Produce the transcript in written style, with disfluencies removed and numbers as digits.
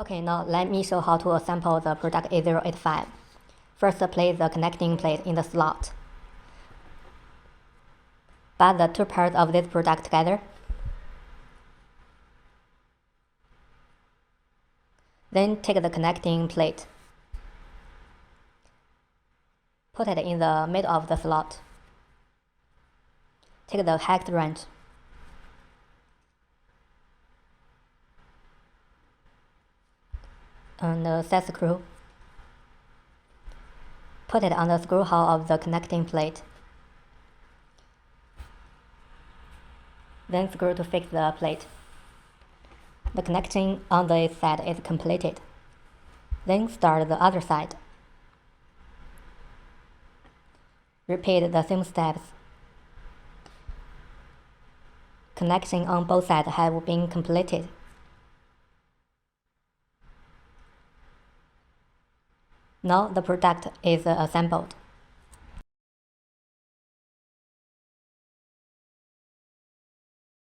Okay, now let me show how to assemble the product A085. First, place the connecting plate in the slot. Butt the two parts of this product together. Then take the connecting plate. Put it in the middle of the slot. Take the hex wrench. And the set screw. Put it on the screw hole of the connecting plate. Then screw to fix the plate. The connection on this side is completed. Then start the other side. Repeat the same steps. Connection on both sides have been completed. Now the product is assembled.